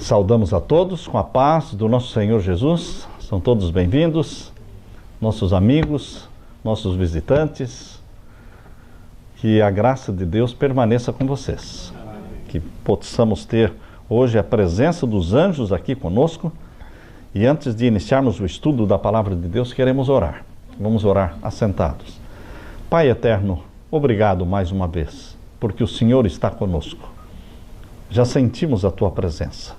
Saudamos a todos com a paz do nosso Senhor Jesus. São todos bem-vindos, nossos amigos, nossos visitantes. Que a graça de Deus permaneça com vocês. Que possamos ter hoje a presença dos anjos aqui conosco. E antes de iniciarmos o estudo da Palavra de Deus, queremos orar. Vamos orar assentados. Pai eterno, obrigado mais uma vez, porque o Senhor está conosco. Já sentimos a Tua presença.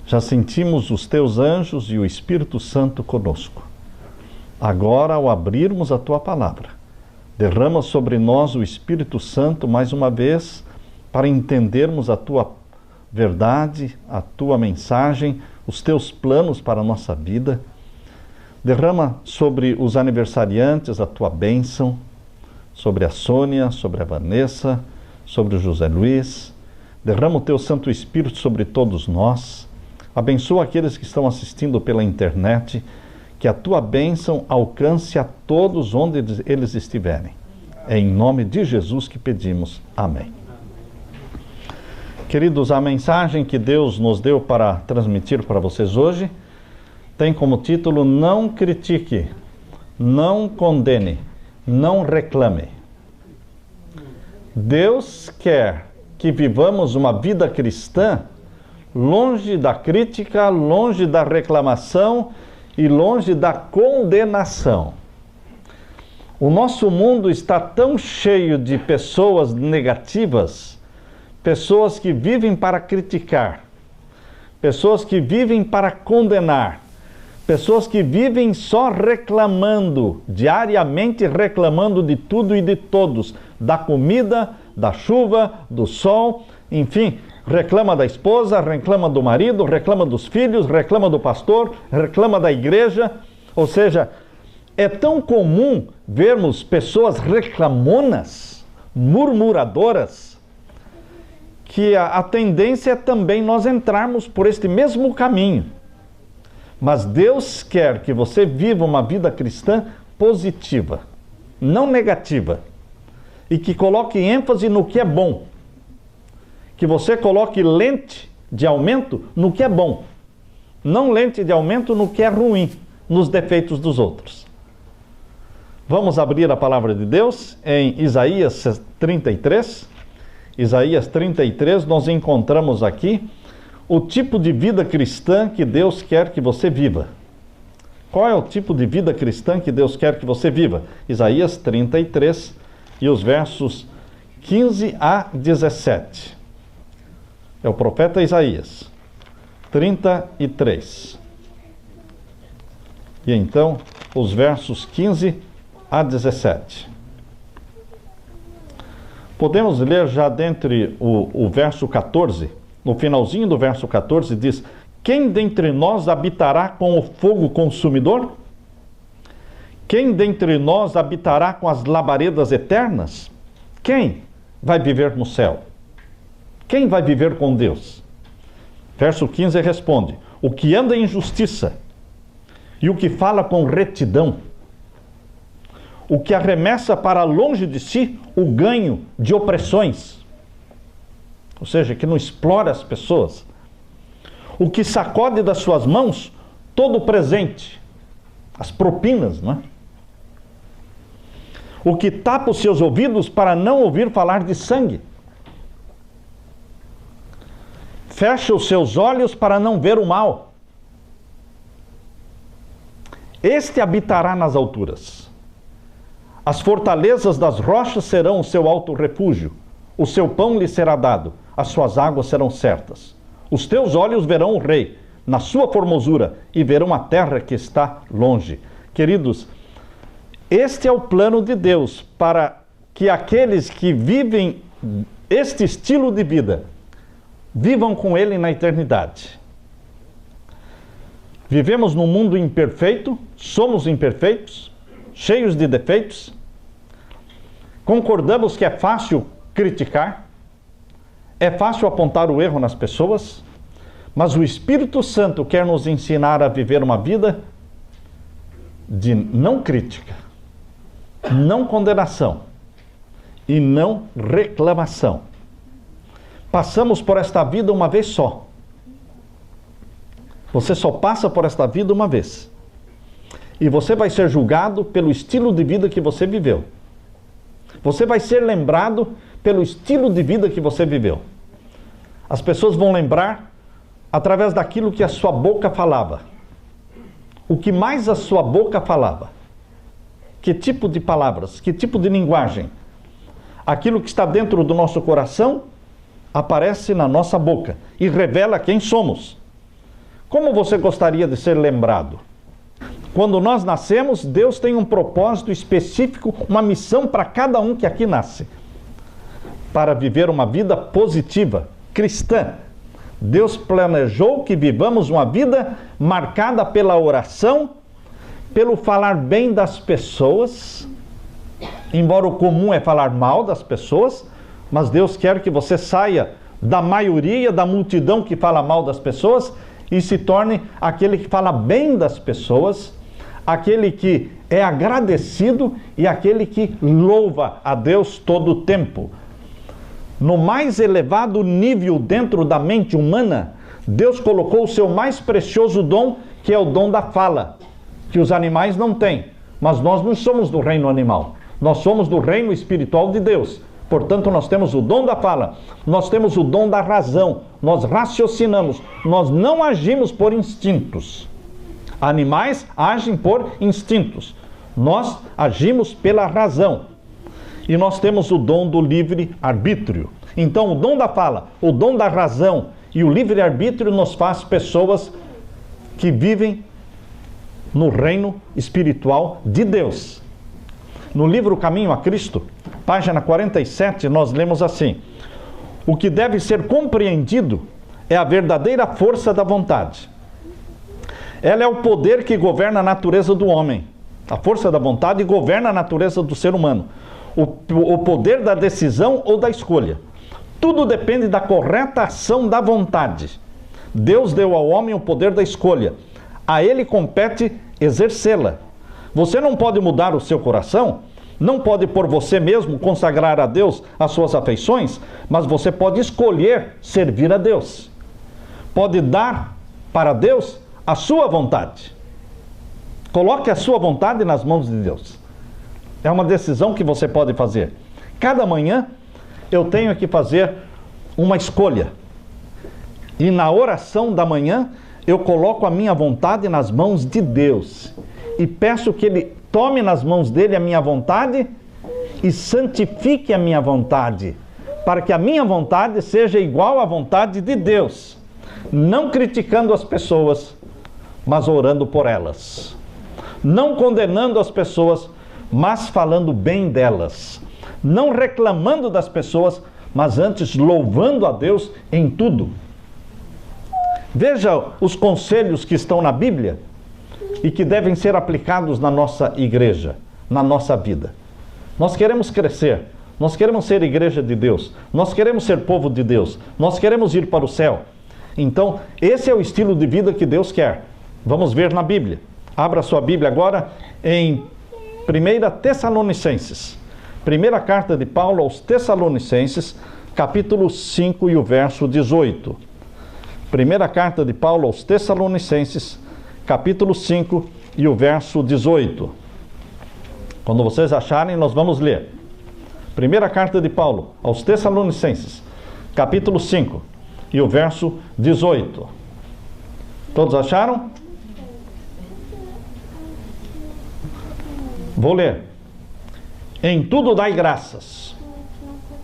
Já sentimos os Teus anjos e o Espírito Santo conosco. Agora, ao abrirmos a Tua Palavra, derrama sobre nós o Espírito Santo mais uma vez, para entendermos a Tua verdade, a Tua mensagem, os Teus planos para a nossa vida. Derrama sobre os aniversariantes a Tua bênção, sobre a Sônia, sobre a Vanessa, sobre o José Luiz. Derrama o Teu Santo Espírito sobre todos nós. Abençoa aqueles que estão assistindo pela internet, que a Tua bênção alcance a todos onde eles estiverem. É em nome de Jesus que pedimos. Amém. Queridos, a mensagem que Deus nos deu para transmitir para vocês hoje tem como título: Não critique, não condene, não reclame. Deus quer que vivamos uma vida cristã longe da crítica, longe da reclamação e longe da condenação. O nosso mundo está tão cheio de pessoas negativas, pessoas que vivem para criticar, pessoas que vivem para condenar, pessoas que vivem só reclamando, diariamente reclamando de tudo e de todos, da comida, da chuva, do sol, enfim, reclama da esposa, reclama do marido, reclama dos filhos, reclama do pastor, reclama da igreja. Ou seja, é tão comum vermos pessoas reclamonas, murmuradoras, que a tendência é também nós entrarmos por este mesmo caminho. Mas Deus quer que você viva uma vida cristã positiva, não negativa, e que coloque ênfase no que é bom. Que você coloque lente de aumento no que é bom, não lente de aumento no que é ruim, nos defeitos dos outros. Vamos abrir a palavra de Deus em Isaías 33. Isaías 33, nós encontramos aqui o tipo de vida cristã que Deus quer que você viva. Qual é o tipo de vida cristã que Deus quer que você viva? Isaías 33 e os versos 15 a 17. É o profeta Isaías 33. E então, os versos 15 a 17. Podemos ler já dentre o verso 14. No finalzinho do verso 14 diz: Quem dentre nós habitará com o fogo consumidor? Quem dentre nós habitará com as labaredas eternas? Quem vai viver no céu? Quem vai viver com Deus? Verso 15 responde: O que anda em justiça e o que fala com retidão, o que arremessa para longe de si o ganho de opressões, ou seja, que não explora as pessoas, o que sacode das suas mãos todo o presente, as propinas, não é? O que tapa os seus ouvidos para não ouvir falar de sangue, fecha os seus olhos para não ver o mal. Este habitará nas alturas. As fortalezas das rochas serão o seu alto refúgio. O seu pão lhe será dado, as suas águas serão certas. Os teus olhos verão o rei, na sua formosura, e verão a terra que está longe. Queridos, este é o plano de Deus para que aqueles que vivem este estilo de vida vivam com Ele na eternidade. Vivemos num mundo imperfeito, somos imperfeitos, cheios de defeitos. Concordamos que é fácil criticar, é fácil apontar o erro nas pessoas, mas o Espírito Santo quer nos ensinar a viver uma vida de não crítica, não condenação e não reclamação. Passamos por esta vida uma vez só. Você só passa por esta vida uma vez. E você vai ser julgado pelo estilo de vida que você viveu. Você vai ser lembrado pelo estilo de vida que você viveu. As pessoas vão lembrar através daquilo que a sua boca falava. O que mais a sua boca falava? Que tipo de palavras? Que tipo de linguagem? Aquilo que está dentro do nosso coração aparece na nossa boca e revela quem somos. Como você gostaria de ser lembrado? Quando nós nascemos, Deus tem um propósito específico, uma missão para cada um que aqui nasce. Para viver uma vida positiva, cristã. Deus planejou que vivamos uma vida marcada pela oração, pelo falar bem das pessoas, embora o comum é falar mal das pessoas, mas Deus quer que você saia da maioria, da multidão que fala mal das pessoas e se torne aquele que fala bem das pessoas, aquele que é agradecido e aquele que louva a Deus todo o tempo. No mais elevado nível dentro da mente humana, Deus colocou o seu mais precioso dom, que é o dom da fala, que os animais não têm. Mas nós não somos do reino animal, nós somos do reino espiritual de Deus. Portanto, nós temos o dom da fala, nós temos o dom da razão, nós raciocinamos, nós não agimos por instintos. Animais agem por instintos, nós agimos pela razão. E nós temos o dom do livre-arbítrio. Então, o dom da fala, o dom da razão e o livre-arbítrio nos faz pessoas que vivem no reino espiritual de Deus. No livro Caminho a Cristo, página 47, nós lemos assim: o que deve ser compreendido é a verdadeira força da vontade. Ela é o poder que governa a natureza do homem. A força da vontade governa a natureza do ser humano. O poder da decisão ou da escolha. Tudo depende da correta ação da vontade. Deus deu ao homem o poder da escolha. A ele compete exercê-la. Você não pode mudar o seu coração, não pode por você mesmo consagrar a Deus as suas afeições, mas você pode escolher servir a Deus. Pode dar para Deus a sua vontade. Coloque a sua vontade nas mãos de Deus. É uma decisão que você pode fazer. Cada manhã eu tenho que fazer uma escolha. E na oração da manhã eu coloco a minha vontade nas mãos de Deus. E peço que Ele tome nas mãos dele a minha vontade e santifique a minha vontade. Para que a minha vontade seja igual à vontade de Deus. Não criticando as pessoas, mas orando por elas. Não condenando as pessoas, mas falando bem delas. Não reclamando das pessoas, mas antes louvando a Deus em tudo. Veja os conselhos que estão na Bíblia e que devem ser aplicados na nossa igreja, na nossa vida. Nós queremos crescer, nós queremos ser igreja de Deus, nós queremos ser povo de Deus, nós queremos ir para o céu. Então, esse é o estilo de vida que Deus quer. Vamos ver na Bíblia. Abra sua Bíblia agora em 1 Tessalonicenses. Primeira carta de Paulo aos Tessalonicenses, capítulo 5 e o verso 18. Primeira carta de Paulo aos Tessalonicenses, capítulo 5 e o verso 18. Quando vocês acharem, nós vamos ler. Primeira carta de Paulo aos Tessalonicenses, capítulo 5 e o verso 18. Todos acharam? Vou ler. Em tudo dai graças.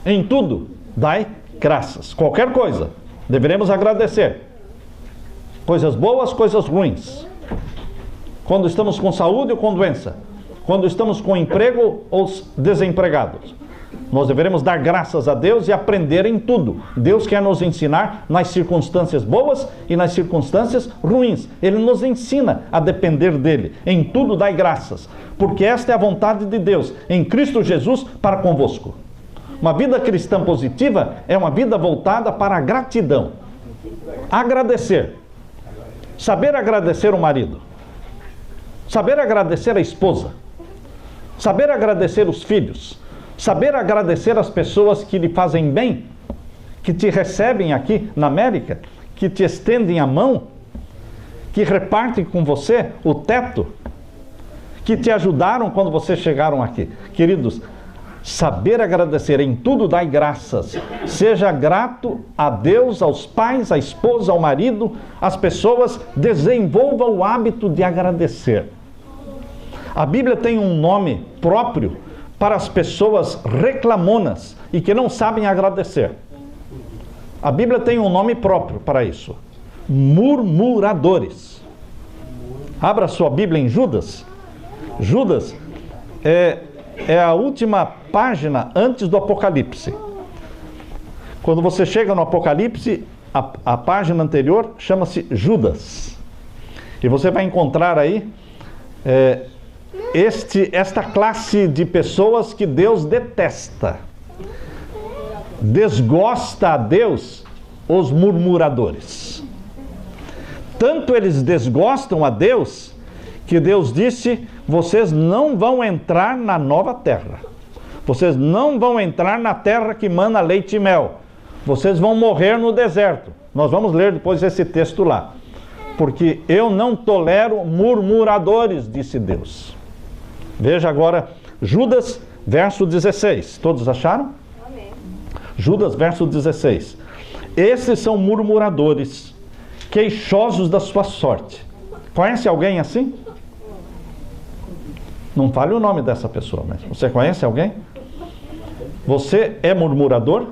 Em tudo dai graças. Qualquer coisa, deveremos agradecer. Coisas boas, coisas ruins. Quando estamos com saúde ou com doença. Quando estamos com emprego ou desempregados. Nós deveremos dar graças a Deus e aprender em tudo. Deus quer nos ensinar nas circunstâncias boas e nas circunstâncias ruins. Ele nos ensina a depender dele. Em tudo dai graças, porque esta é a vontade de Deus, em Cristo Jesus, para convosco. Uma vida cristã positiva é uma vida voltada para a gratidão. Agradecer. Saber agradecer o marido. Saber agradecer a esposa. Saber agradecer os filhos. Saber agradecer as pessoas que lhe fazem bem, que te recebem aqui na América, que te estendem a mão. que repartem com você o teto, que te ajudaram quando vocês chegaram aqui. Queridos, saber agradecer, em tudo dai graças. Seja grato a Deus, aos pais, à esposa, ao marido, às pessoas. Desenvolva o hábito de agradecer. A Bíblia tem um nome próprio para as pessoas reclamonas e que não sabem agradecer. A Bíblia tem um nome próprio para isso: murmuradores. Abra sua Bíblia em Judas. Judas é a última página antes do Apocalipse. Quando você chega no Apocalipse, a página anterior chama-se Judas. E você vai encontrar aí esta classe de pessoas que Deus detesta. Desgosta a Deus os murmuradores. Tanto eles desgostam a Deus, que Deus disse: vocês não vão entrar na nova terra. Vocês não vão entrar na terra que mana leite e mel. Vocês vão morrer no deserto. Nós vamos ler depois esse texto lá. Porque eu não tolero murmuradores, disse Deus. Veja agora Judas, verso 16. Todos acharam? Amém. Judas, verso 16. Esses são murmuradores, queixosos da sua sorte. Conhece alguém assim? Não fale o nome dessa pessoa, mas você conhece alguém? Você é murmurador?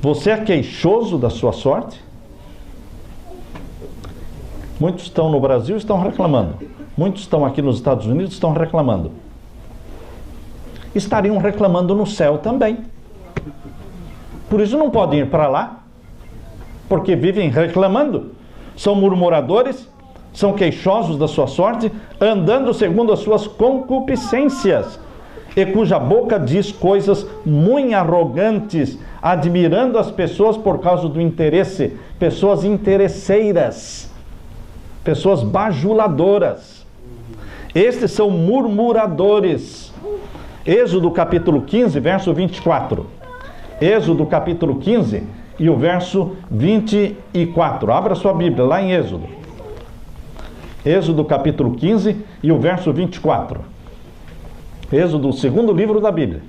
Você é queixoso da sua sorte? Muitos estão no Brasil e estão reclamando. Muitos estão aqui nos Estados Unidos e estão reclamando. Estariam reclamando no céu também. Por isso não podem ir para lá, porque vivem reclamando. São murmuradores, são queixosos da sua sorte, andando segundo as suas concupiscências, e cuja boca diz coisas muito arrogantes, admirando as pessoas por causa do interesse, pessoas interesseiras, pessoas bajuladoras. Estes são murmuradores. Êxodo capítulo 15, verso 24. Êxodo capítulo 15 e o verso 24. Abra sua Bíblia lá em Êxodo. Êxodo capítulo 15 e o verso 24. Êxodo, o segundo livro da Bíblia.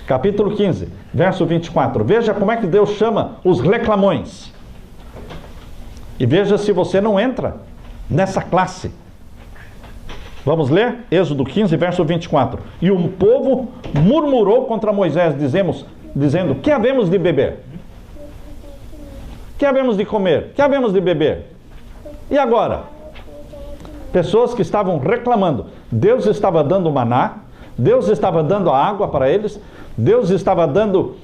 Capítulo 15, verso 24. Veja como é que Deus chama os reclamões. E veja se você não entra nessa classe. Vamos ler? Êxodo 15, verso 24. E o povo murmurou contra Moisés, dizendo: que havemos de beber? Que havemos de comer? Que havemos de beber? E agora? Pessoas que estavam reclamando. Deus estava dando maná, Deus estava dando a água para eles, Deus estava dando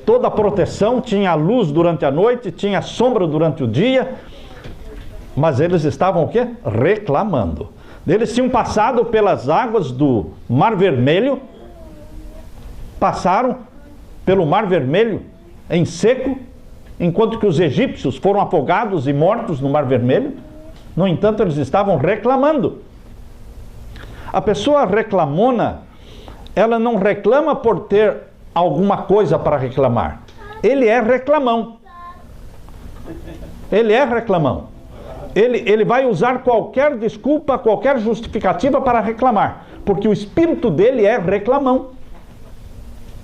toda a proteção, tinha luz durante a noite, tinha sombra durante o dia, mas eles estavam o quê? Reclamando. Eles tinham passado pelas águas do Mar Vermelho, passaram pelo Mar Vermelho em seco, enquanto que os egípcios foram afogados e mortos no Mar Vermelho. No entanto, eles estavam reclamando. A pessoa reclamona, ela não reclama por ter alguma coisa para reclamar. Ele é reclamão. Ele é reclamão. Ele vai usar qualquer desculpa, qualquer justificativa para reclamar, porque o espírito dele é reclamão.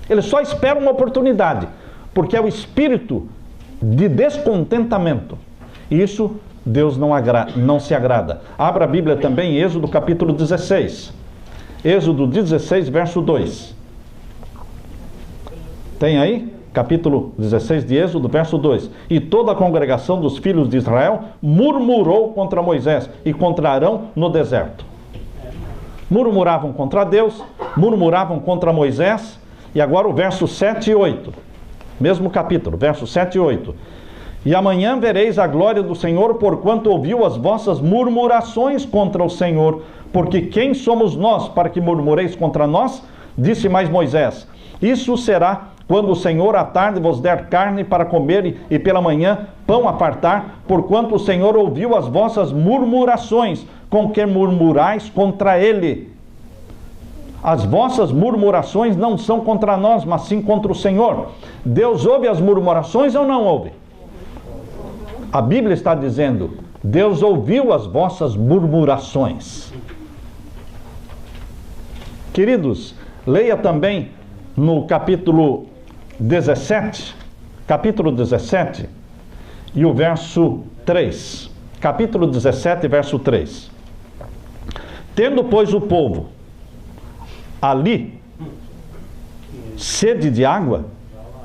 Ele só espera uma oportunidade, porque é o espírito de descontentamento. E isso Deus não se agrada. Abra a Bíblia também em Êxodo capítulo 16. Êxodo 16, verso 2. Tem aí? Capítulo 16 de Êxodo, verso 2. E toda a congregação dos filhos de Israel murmurou contra Moisés e contra Arão no deserto. Murmuravam contra Deus, murmuravam contra Moisés. E agora o verso 7 e 8. Mesmo capítulo, verso 7 e 8. E amanhã vereis a glória do Senhor, porquanto ouviu as vossas murmurações contra o Senhor. Porque quem somos nós para que murmureis contra nós? Disse mais Moisés: isso será quando o Senhor à tarde vos der carne para comer e pela manhã pão a fartar, porquanto o Senhor ouviu as vossas murmurações, com que murmurais contra ele. As vossas murmurações não são contra nós, mas sim contra o Senhor. Deus ouve as murmurações ou não ouve? A Bíblia está dizendo: Deus ouviu as vossas murmurações. Queridos, leia também no capítulo 17, e o verso 3. Capítulo 17, verso 3. Tendo, pois, o povo ali sede de água,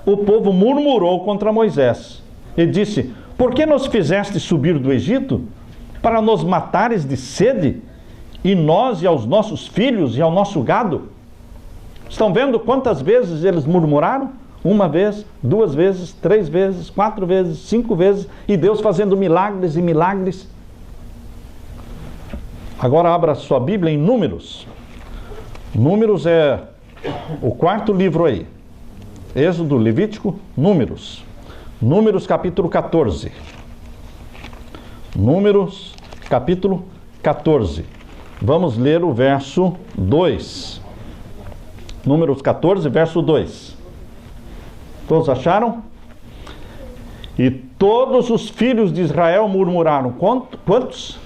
o povo murmurou contra Moisés e disse: por que nos fizeste subir do Egito para nos matares de sede, e nós e aos nossos filhos e ao nosso gado? Estão vendo quantas vezes eles murmuraram? 1 vez, 2 vezes, 3 vezes, 4 vezes, 5 vezes, e Deus fazendo milagres e milagres. Agora abra sua Bíblia em Números. Números é o 4º livro aí. Êxodo, Levítico, Números. Números capítulo 14. Números capítulo 14. Vamos ler o verso 2. Números 14, verso 2. Todos acharam? E todos os filhos de Israel murmuraram. Quantos?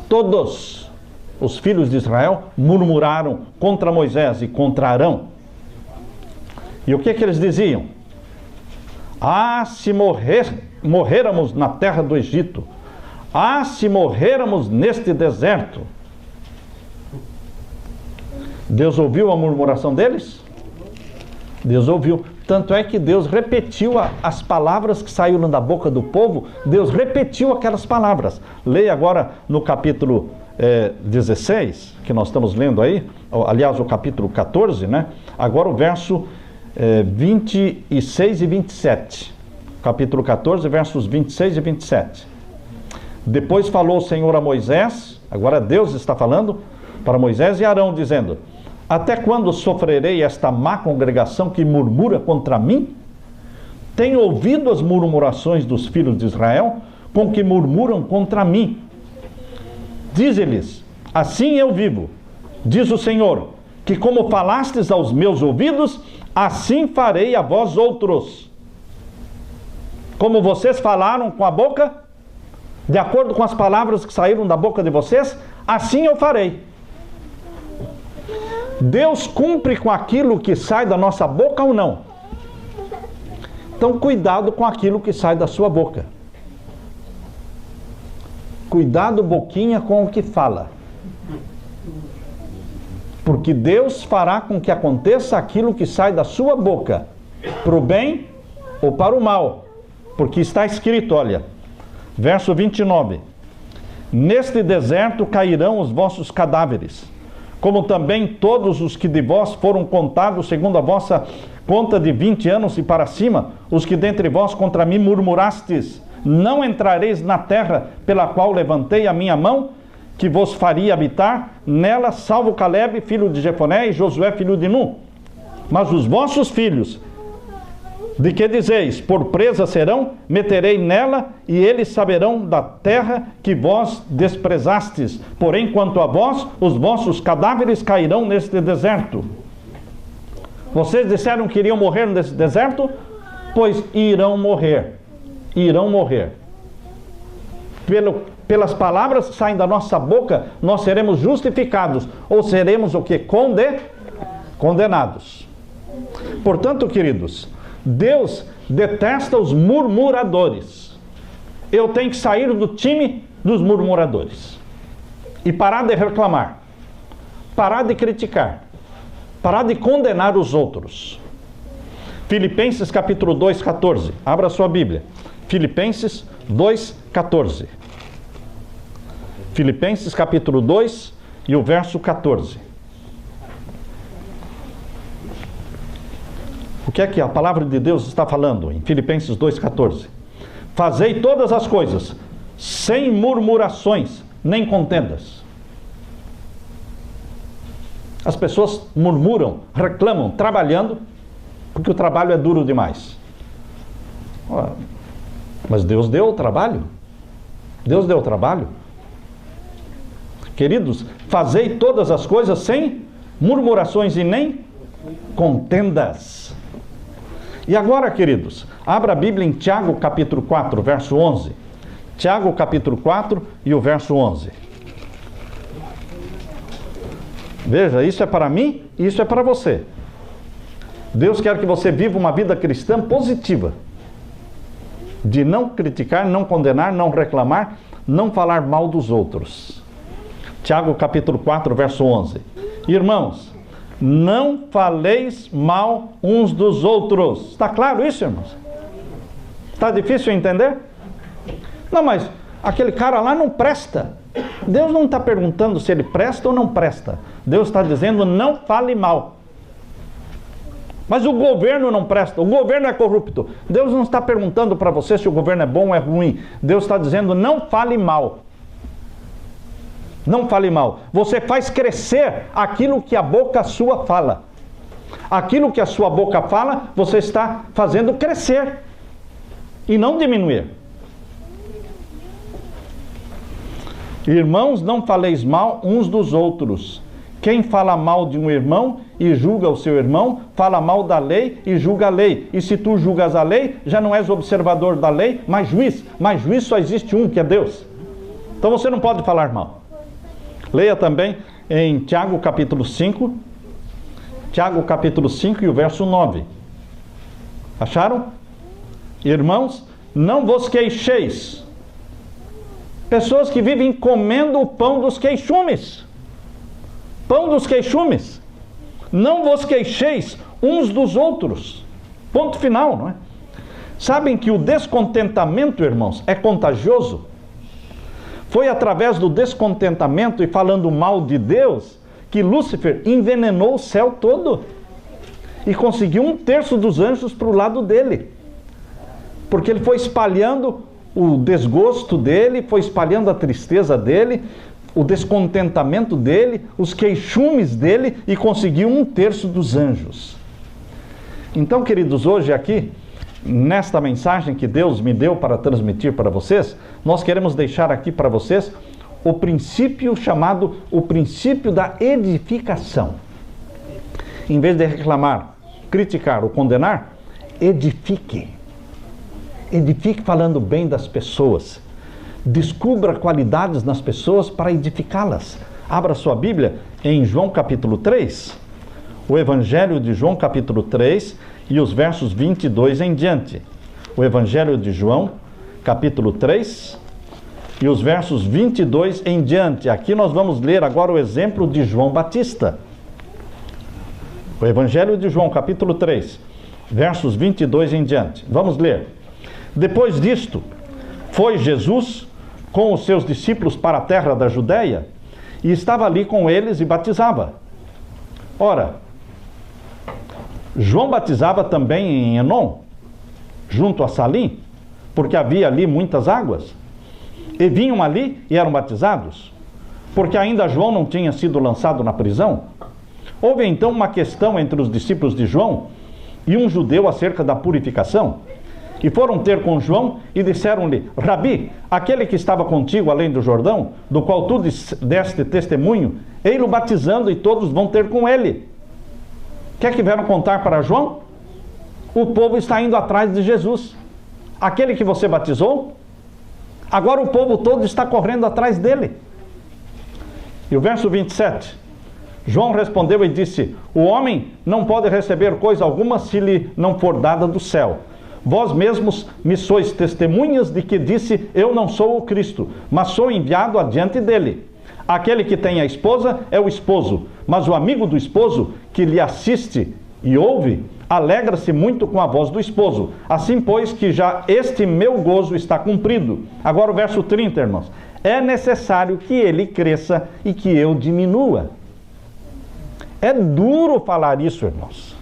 Todos os filhos de Israel murmuraram contra Moisés e contra Arão. E o que eles diziam? Ah, se morréramos na terra do Egito! Ah, se morréramos neste deserto! Deus ouviu a murmuração deles? Deus ouviu. Tanto é que Deus repetiu as palavras que saíram da boca do povo. Deus repetiu aquelas palavras. Leia agora no capítulo 16, que nós estamos lendo aí. Aliás, o capítulo 14, né? Agora o verso 26 e 27. Capítulo 14, versos 26 e 27. Depois falou o Senhor a Moisés, agora Deus está falando para Moisés e Arão, dizendo: até quando sofrerei esta má congregação que murmura contra mim? Tenho ouvido as murmurações dos filhos de Israel, com que murmuram contra mim. Dize-lhes: assim eu vivo, diz o Senhor, que como falastes aos meus ouvidos, assim farei a vós outros. Como vocês falaram com a boca, de acordo com as palavras que saíram da boca de vocês, assim eu farei. Deus cumpre com aquilo que sai da nossa boca ou não? Então cuidado com aquilo que sai da sua boca. Cuidado, boquinha, com o que fala. Porque Deus fará com que aconteça aquilo que sai da sua boca, para o bem ou para o mal. Porque está escrito, olha, verso 29. Neste deserto cairão os vossos cadáveres, como também todos os que de vós foram contados segundo a vossa conta de 20 anos e para cima, os que dentre vós contra mim murmurastes. Não entrareis na terra pela qual levantei a minha mão, que vos faria habitar nela, salvo Caleb, filho de Jefoné, e Josué, filho de Nun. Mas os vossos filhos, de que dizeis, por presa serão, meterei nela, e eles saberão da terra que vós desprezastes. Porém, quanto a vós, os vossos cadáveres cairão neste deserto. Vocês disseram que iriam morrer nesse deserto? Pois irão morrer. Irão morrer. Pelas palavras que saem da nossa boca, nós seremos justificados. Ou seremos o que? Condenados. Portanto, queridos, Deus detesta os murmuradores. Eu tenho que sair do time dos murmuradores e parar de reclamar, parar de criticar, parar de condenar os outros. Filipenses capítulo 2, 14. Abra sua Bíblia. Filipenses 2, 14. Filipenses capítulo 2 e o verso 14. O que é que a palavra de Deus está falando em Filipenses 2,14? Fazei todas as coisas sem murmurações nem contendas. As pessoas murmuram, reclamam, trabalhando, porque o trabalho é duro demais. Mas Deus deu o trabalho. Deus deu o trabalho. Queridos, fazei todas as coisas sem murmurações e nem contendas. E agora, queridos, abra a Bíblia em Tiago capítulo 4, verso 11. Tiago capítulo 4 e o verso 11. Veja, isso é para mim e isso é para você. Deus quer que você viva uma vida cristã positiva. De não criticar, não condenar, não reclamar, não falar mal dos outros. Tiago capítulo 4, verso 11. Irmãos, não faleis mal uns dos outros. Está claro isso, irmãos? Está difícil entender? Não, mas aquele cara lá não presta. Deus não está perguntando se ele presta ou não presta. Deus está dizendo, não fale mal. Mas o governo não presta, o governo é corrupto. Deus não está perguntando para você se o governo é bom ou é ruim. Deus está dizendo, não fale mal. Não fale mal. Você faz crescer aquilo que a boca sua fala. Aquilo que a sua boca fala, você está fazendo crescer. E não diminuir. Irmãos, não faleis mal uns dos outros. Quem fala mal de um irmão e julga o seu irmão, fala mal da lei e julga a lei. E se tu julgas a lei, já não és observador da lei, mas juiz. Mas juiz só existe um, que é Deus. Então você não pode falar mal. Leia também em Tiago capítulo 5. Tiago capítulo 5 e o verso 9. Acharam? Irmãos, não vos queixeis. Pessoas que vivem comendo o pão dos queixumes. Pão dos queixumes. Não vos queixeis uns dos outros. Ponto final, não é? Sabem que o descontentamento, irmãos, é contagioso? Foi através do descontentamento e falando mal de Deus que Lúcifer envenenou o céu todo. E conseguiu 1/3 dos anjos para o lado dele. Porque ele foi espalhando o desgosto dele, foi espalhando a tristeza dele, o descontentamento dele, os queixumes dele, e conseguiu 1/3 dos anjos. Então, queridos, hoje aqui, nesta mensagem que Deus me deu para transmitir para vocês, nós queremos deixar aqui para vocês o princípio chamado o princípio da edificação. Em vez de reclamar, criticar ou condenar, edifique. Edifique falando bem das pessoas. Descubra qualidades nas pessoas para edificá-las. Abra sua Bíblia em João capítulo 3. O Evangelho de João capítulo 3 e os versos 22 em diante. O Evangelho de João capítulo 3 e os versos 22 em diante. Aqui nós vamos ler agora o exemplo de João Batista. O Evangelho de João capítulo 3, versos 22 em diante. Vamos ler. Depois disto, foi Jesus com os seus discípulos para a terra da Judéia, e estava ali com eles e batizava. Ora, João batizava também em Enom, junto a Salim, porque havia ali muitas águas, e vinham ali e eram batizados, porque ainda João não tinha sido lançado na prisão. Houve então uma questão entre os discípulos de João e um judeu acerca da purificação. E foram ter com João e disseram-lhe: Rabi, aquele que estava contigo além do Jordão, do qual tu deste testemunho, ei-lo batizando e todos vão ter com ele. O que é que vieram contar para João? O povo está indo atrás de Jesus. Aquele que você batizou, agora o povo todo está correndo atrás dele. E o verso 27. João respondeu e disse: o homem não pode receber coisa alguma se lhe não for dada do céu. Vós mesmos me sois testemunhas de que disse: eu não sou o Cristo, mas sou enviado adiante dele. Aquele que tem a esposa é o esposo, mas o amigo do esposo que lhe assiste e ouve, alegra-se muito com a voz do esposo. Assim, pois, que já este meu gozo está cumprido. Agora o verso 30, irmãos. É necessário que ele cresça e que eu diminua. É duro falar isso, irmãos.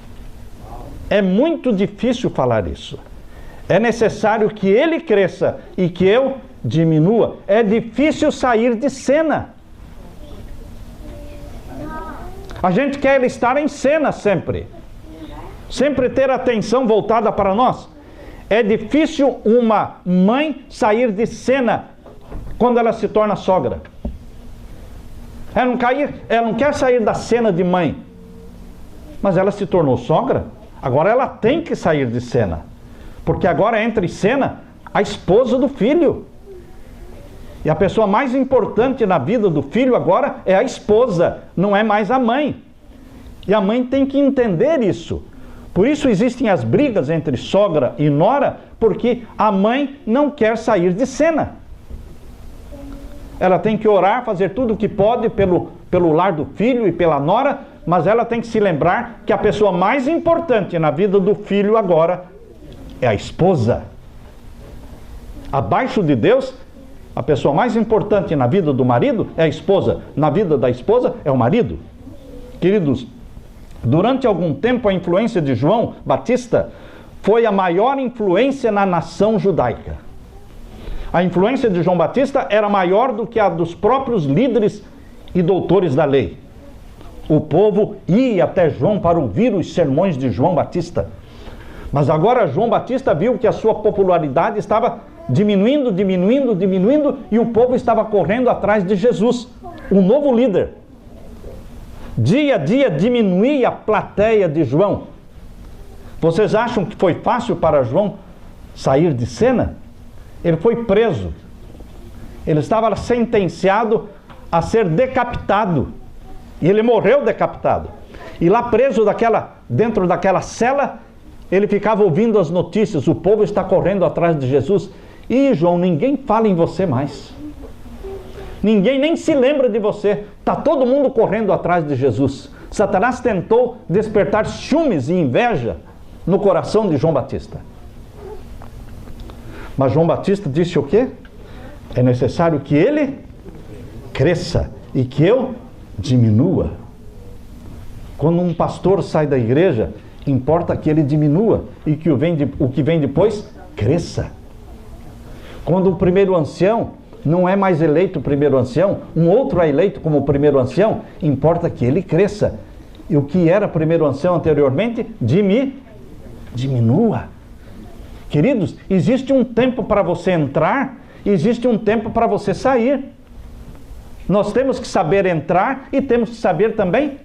É muito difícil falar isso. É necessário que ele cresça e que eu diminua. É difícil sair de cena. A gente quer estar em cena sempre. Sempre ter a atenção voltada para nós. É difícil uma mãe sair de cena quando ela se torna sogra. Ela não quer sair da cena de mãe. Mas ela se tornou sogra. Agora ela tem que sair de cena. Porque agora entra em cena a esposa do filho. E a pessoa mais importante na vida do filho agora é a esposa, não é mais a mãe. E a mãe tem que entender isso. Por isso existem as brigas entre sogra e nora, porque a mãe não quer sair de cena. Ela tem que orar, fazer tudo o que pode pelo lar do filho e pela nora, mas ela tem que se lembrar que a pessoa mais importante na vida do filho agora é a esposa. Abaixo de Deus, a pessoa mais importante na vida do marido é a esposa. Na vida da esposa é o marido. Queridos, durante algum tempo a influência de João Batista foi a maior influência na nação judaica. A influência de João Batista era maior do que a dos próprios líderes e doutores da lei. O povo ia até João para ouvir os sermões de João Batista. Mas agora João Batista viu que a sua popularidade estava diminuindo, e o povo estava correndo atrás de Jesus, o novo líder. Dia a dia diminuía a plateia de João. Vocês acham que foi fácil para João sair de cena? Ele foi preso. Ele estava sentenciado a ser decapitado. E ele morreu decapitado. E lá preso dentro daquela cela, ele ficava ouvindo as notícias. O povo está correndo atrás de Jesus. E João, ninguém fala em você mais. Ninguém nem se lembra de você. Está todo mundo correndo atrás de Jesus. Satanás tentou despertar ciúmes e inveja no coração de João Batista. Mas João Batista disse o quê? É necessário que ele cresça e que eu diminua. Quando um pastor sai da igreja, importa que ele diminua e que o que vem depois cresça. Quando o primeiro ancião não é mais eleito o primeiro ancião, um outro é eleito como o primeiro ancião, importa que ele cresça. E o que era primeiro ancião anteriormente, diminua. Queridos, existe um tempo para você entrar, existe um tempo para você sair. Nós temos que saber entrar e temos que saber também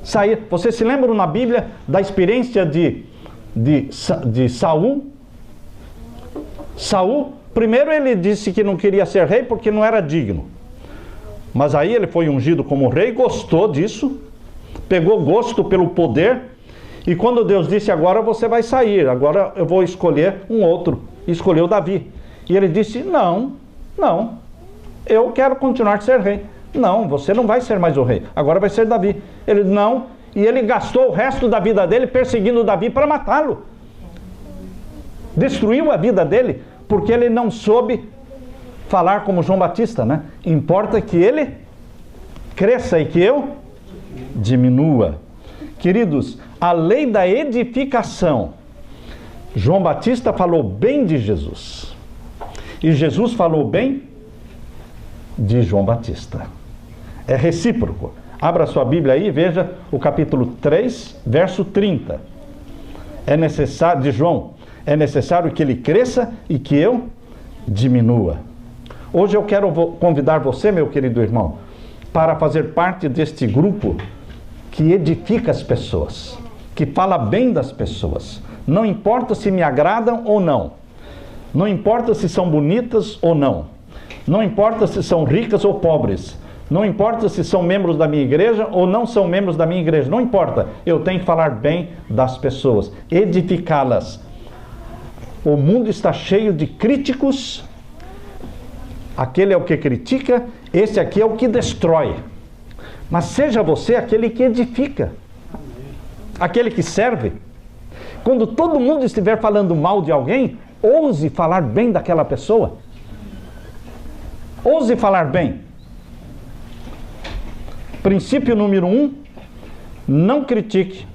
sair. Vocês se lembram na Bíblia da experiência de Saul? Saul, primeiro ele disse que não queria ser rei porque não era digno. Mas aí ele foi ungido como rei, gostou disso, pegou gosto pelo poder. E quando Deus disse, agora você vai sair, agora eu vou escolher um outro, escolheu Davi. E ele disse, não, eu quero continuar a ser rei. Não, você não vai ser mais o rei, agora vai ser Davi. Ele, não, e ele gastou o resto da vida dele perseguindo Davi para matá-lo. Destruiu a vida dele, porque ele não soube falar como João Batista, né? Importa que ele cresça e que eu diminua. Queridos, a lei da edificação. João Batista falou bem de Jesus. E Jesus falou bem de João Batista. É recíproco. Abra sua Bíblia aí e veja o capítulo 3, verso 30. É necessário, de João, é necessário que ele cresça e que eu diminua. Hoje eu quero convidar você, meu querido irmão, para fazer parte deste grupo que edifica as pessoas, que fala bem das pessoas. Não importa se me agradam ou não. Não importa se são bonitas ou não. Não importa se são ricas ou pobres. Não importa se são membros da minha igreja ou não são membros da minha igreja. Não importa. Eu tenho que falar bem das pessoas, edificá-las. O mundo está cheio de críticos. Aquele é o que critica, esse aqui é o que destrói. Mas seja você aquele que edifica, aquele que serve. Quando todo mundo estiver falando mal de alguém, ouse falar bem daquela pessoa. Ouse falar bem. Princípio número 1, não critique,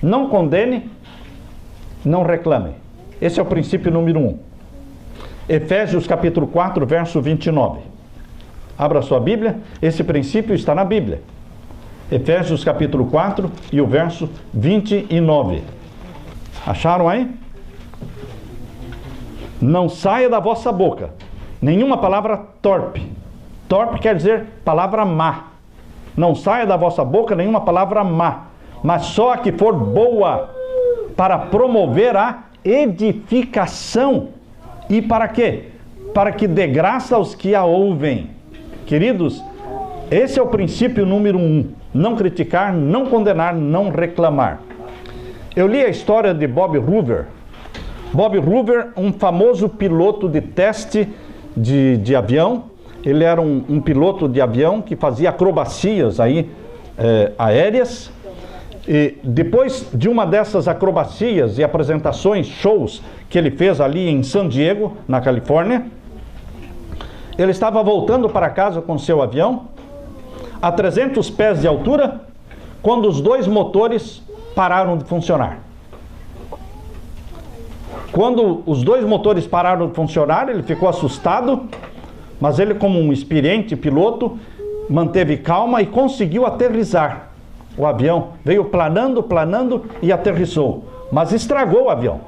não condene, não reclame. Esse é o princípio número 1. Efésios capítulo 4, verso 29. Abra sua Bíblia, esse princípio está na Bíblia. Efésios capítulo 4 e o verso 29. Acharam aí? Não saia da vossa boca nenhuma palavra torpe. Torpe quer dizer palavra má. Não saia da vossa boca nenhuma palavra má, mas só a que for boa, para promover a edificação. E para quê? para que dê graça aos que a ouvem. Queridos, esse é o princípio número 1. Não criticar, não condenar, não reclamar. Eu li a história de Bob Hoover. Bob Hoover, um famoso piloto de teste de avião. Ele era um piloto de avião que fazia acrobacias aí, aéreas. E depois de uma dessas acrobacias e apresentações, shows que ele fez ali em San Diego, na Califórnia, ele estava voltando para casa com seu avião, a 300 pés de altura, quando os dois motores pararam de funcionar. Quando os dois motores pararam de funcionar, ele ficou assustado, mas ele, como um experiente piloto, manteve calma e conseguiu aterrissar o avião. Veio planando, planando e aterrissou, mas estragou o avião.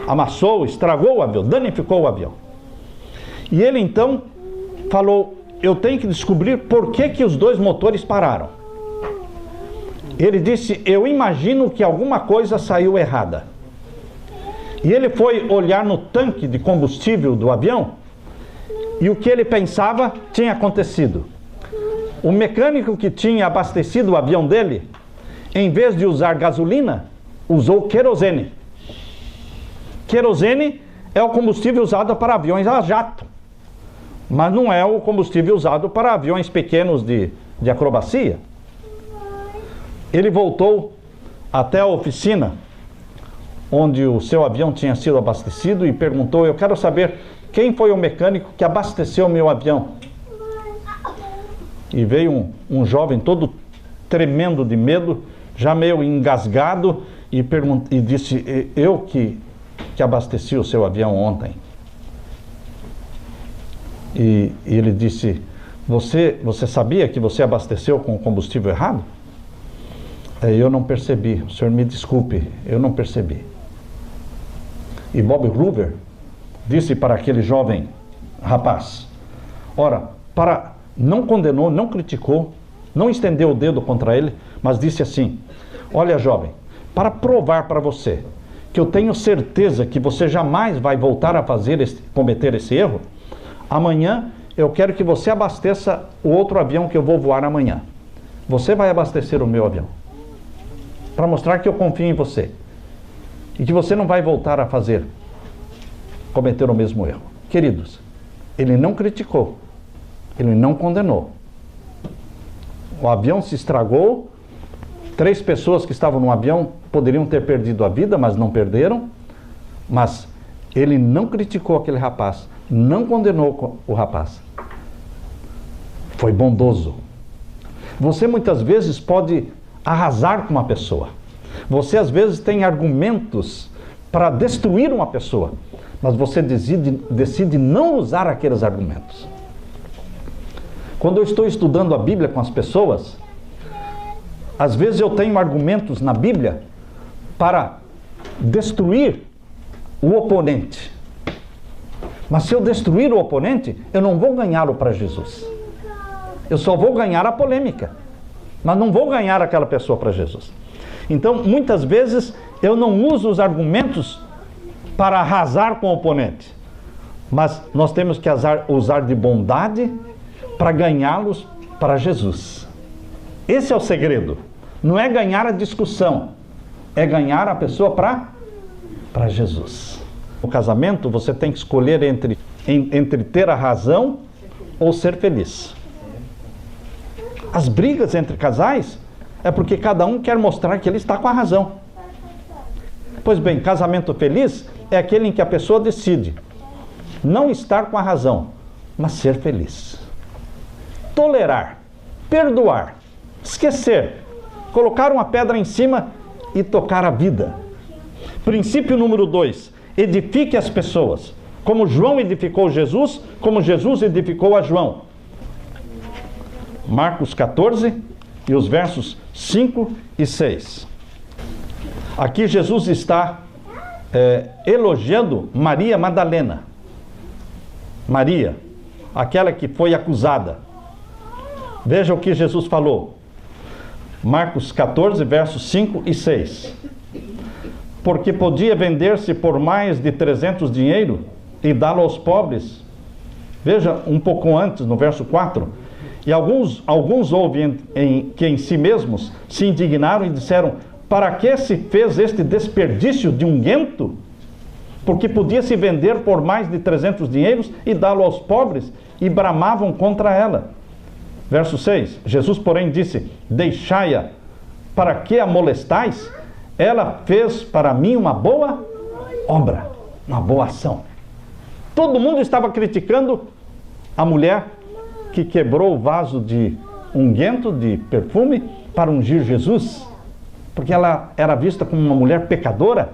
Amassou, estragou o avião, danificou o avião. E ele então falou: eu tenho que descobrir por que os dois motores pararam. Ele disse: eu imagino que alguma coisa saiu errada. E ele foi olhar no tanque de combustível do avião, e o que ele pensava tinha acontecido. O mecânico que tinha abastecido o avião dele, em vez de usar gasolina, usou querosene. Querosene é o combustível usado para aviões a jato, mas não é o combustível usado para aviões pequenos de acrobacia. Ele voltou até a oficina onde o seu avião tinha sido abastecido e perguntou: eu quero saber quem foi o mecânico que abasteceu o meu avião. E veio um jovem todo tremendo de medo, já meio engasgado, e disse: eu que abasteci o seu avião ontem. E ele disse: você sabia que você abasteceu com o combustível errado? Eu não percebi, o senhor me desculpe, eu não percebi. E Bob Hoover disse para aquele jovem rapaz: ora, não condenou, não criticou, não estendeu o dedo contra ele, mas disse assim: olha, jovem, para provar para você que eu tenho certeza que você jamais vai voltar a cometer esse erro, amanhã eu quero que você abasteça o outro avião que eu vou voar amanhã. Você vai abastecer o meu avião, para mostrar que eu confio em você e que você não vai voltar a cometer o mesmo erro. Queridos, ele não criticou, ele não condenou. O avião se estragou, 3 pessoas que estavam no avião poderiam ter perdido a vida, mas não perderam. Mas ele não criticou aquele rapaz, não condenou o rapaz. Foi bondoso. Você muitas vezes pode arrasar com uma pessoa. Você às vezes tem argumentos para destruir uma pessoa, mas você decide não usar aqueles argumentos. Quando eu estou estudando a Bíblia com as pessoas, às vezes eu tenho argumentos na Bíblia para destruir o oponente. Mas se eu destruir o oponente, eu não vou ganhá-lo para Jesus. Eu só vou ganhar a polêmica, mas não vou ganhar aquela pessoa para Jesus. Então, muitas vezes, eu não uso os argumentos para arrasar com o oponente, mas nós temos que usar de bondade para ganhá-los para Jesus. Esse é o segredo. Não é ganhar a discussão, é ganhar a pessoa para Jesus. No casamento, você tem que escolher entre ter a razão ou ser feliz. As brigas entre casais é porque cada um quer mostrar que ele está com a razão. Pois bem, casamento feliz é aquele em que a pessoa decide não estar com a razão, mas ser feliz. Tolerar, perdoar, esquecer, colocar uma pedra em cima e tocar a vida. Princípio número 2, edifique as pessoas, como João edificou Jesus, como Jesus edificou a João. Marcos 14 e os versos 5 e 6. Aqui Jesus está elogiando Maria Madalena. Maria, aquela que foi acusada. Veja o que Jesus falou. Marcos 14, versos 5 e 6. Porque podia vender-se por mais de 300 dinheiro e dá-lo aos pobres, Veja um pouco antes, no verso 4. E alguns houve que em si mesmos se indignaram e disseram: para que se fez este desperdício de unguento? Porque podia se vender por mais de 300 dinheiros e dá-lo aos pobres, e bramavam contra ela. Verso 6. Jesus, porém, disse: deixai-a, para que a molestais? Ela fez para mim uma boa obra, uma boa ação. Todo mundo estava criticando a mulher que quebrou o vaso de unguento, de perfume, para ungir Jesus, porque ela era vista como uma mulher pecadora.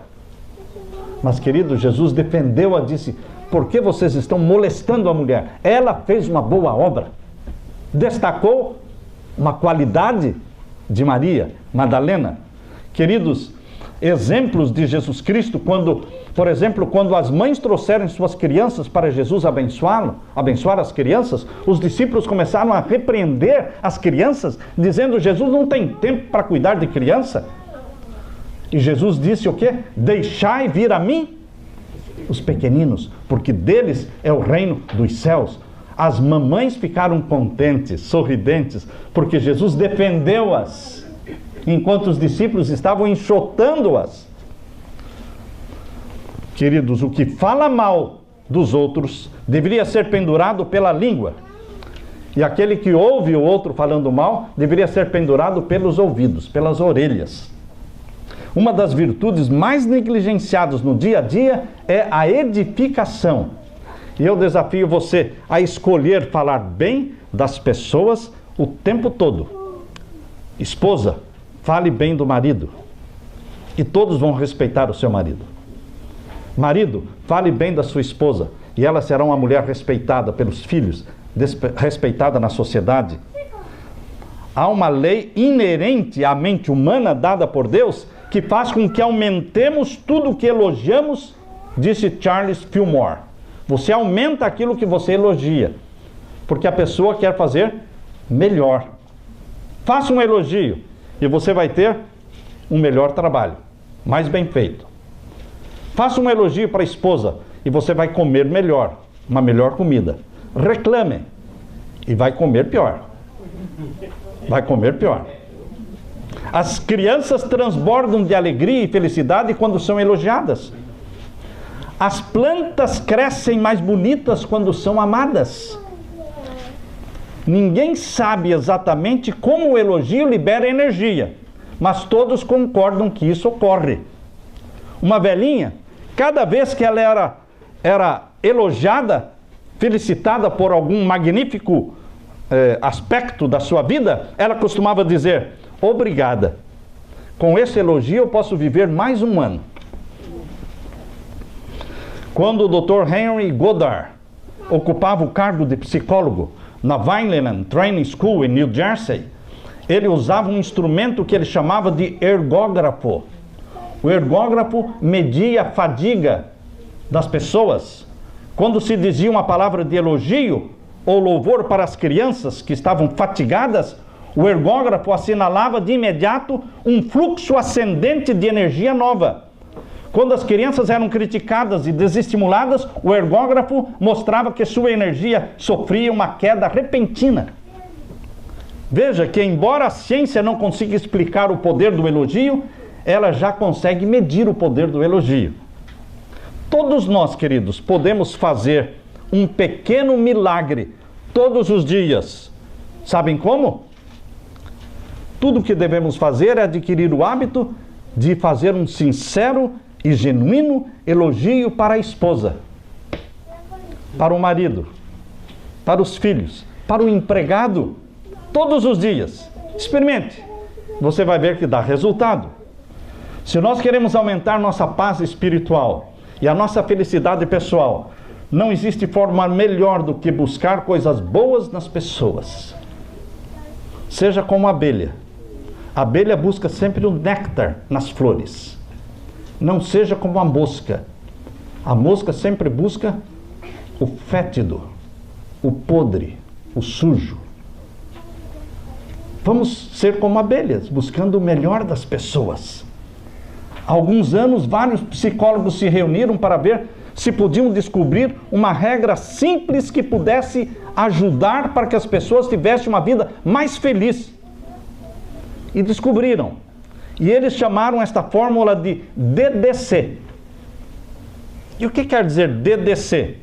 Mas, querido, Jesus defendeu-a, disse: por que vocês estão molestando a mulher? Ela fez uma boa obra. Destacou uma qualidade de Maria Madalena. Queridos, exemplos de Jesus Cristo, por exemplo, quando as mães trouxeram suas crianças para Jesus abençoar as crianças, os discípulos começaram a repreender as crianças, dizendo: Jesus não tem tempo para cuidar de criança. E Jesus disse o quê? Deixai vir a mim os pequeninos, porque deles é o reino dos céus. As mamães ficaram contentes, sorridentes, porque Jesus defendeu-as, enquanto os discípulos estavam enxotando-as. Queridos, o que fala mal dos outros deveria ser pendurado pela língua. E aquele que ouve o outro falando mal deveria ser pendurado pelos ouvidos, pelas orelhas. Uma das virtudes mais negligenciadas no dia a dia é a edificação. E eu desafio você a escolher falar bem das pessoas o tempo todo. Esposa, fale bem do marido, e todos vão respeitar o seu marido. Marido, fale bem da sua esposa, e ela será uma mulher respeitada pelos filhos, respeitada na sociedade. Há uma lei inerente à mente humana dada por Deus que faz com que aumentemos tudo o que elogiamos, disse Charles Fillmore. Você aumenta aquilo que você elogia, porque a pessoa quer fazer melhor. Faça um elogio e você vai ter um melhor trabalho, mais bem feito. Faça um elogio para a esposa e você vai comer melhor, uma melhor comida. Reclame e vai comer pior. Vai comer pior. As crianças transbordam de alegria e felicidade quando são elogiadas. As plantas crescem mais bonitas quando são amadas. Ninguém sabe exatamente como o elogio libera energia, mas todos concordam que isso ocorre. Uma velhinha, cada vez que ela era elogiada, felicitada por algum magnífico aspecto da sua vida, ela costumava dizer: obrigada. Com esse elogio eu posso viver mais um ano. Quando o Dr. Henry Goddard ocupava o cargo de psicólogo na Vineland Training School em New Jersey, ele usava um instrumento que ele chamava de ergógrafo. O ergógrafo media a fadiga das pessoas. Quando se dizia uma palavra de elogio ou louvor para as crianças que estavam fatigadas, o ergógrafo assinalava de imediato um fluxo ascendente de energia nova. Quando as crianças eram criticadas e desestimuladas, o ergógrafo mostrava que sua energia sofria uma queda repentina. Veja que, embora a ciência não consiga explicar o poder do elogio, ela já consegue medir o poder do elogio. Todos nós, queridos, podemos fazer um pequeno milagre todos os dias. Sabem como? Tudo o que devemos fazer é adquirir o hábito de fazer um sincero e genuíno elogio para a esposa, para o marido, para os filhos, para o empregado, todos os dias. Experimente, você vai ver que dá resultado. Se nós queremos aumentar nossa paz espiritual e a nossa felicidade pessoal, não existe forma melhor do que buscar coisas boas nas pessoas. Seja como a abelha. A abelha busca sempre o néctar nas flores. Não seja como a mosca. A mosca sempre busca o fétido, o podre, o sujo. Vamos ser como abelhas, buscando o melhor das pessoas. Há alguns anos, vários psicólogos se reuniram para ver se podiam descobrir uma regra simples que pudesse ajudar para que as pessoas tivessem uma vida mais feliz. E descobriram. E eles chamaram esta fórmula de DDC. E o que quer dizer DDC?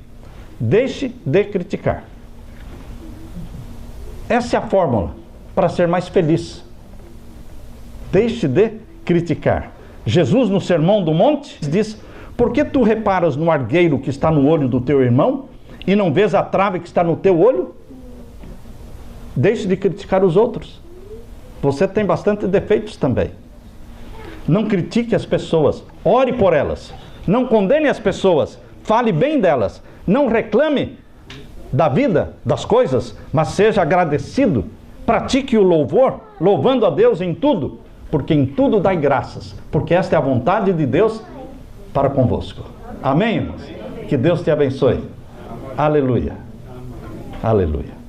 Deixe de criticar. Essa é a fórmula para ser mais feliz. Deixe de criticar. Jesus, no Sermão do Monte, diz: por que tu reparas no argueiro que está no olho do teu irmão e não vês a trave que está no teu olho? Deixe de criticar os outros. Você tem bastante defeitos também. Não critique as pessoas, ore por elas. Não condene as pessoas, fale bem delas. Não reclame da vida, das coisas, mas seja agradecido. Pratique o louvor, louvando a Deus em tudo, porque em tudo dai graças, porque esta é a vontade de Deus para convosco. Amém, irmãos? Que Deus te abençoe. Aleluia. Aleluia.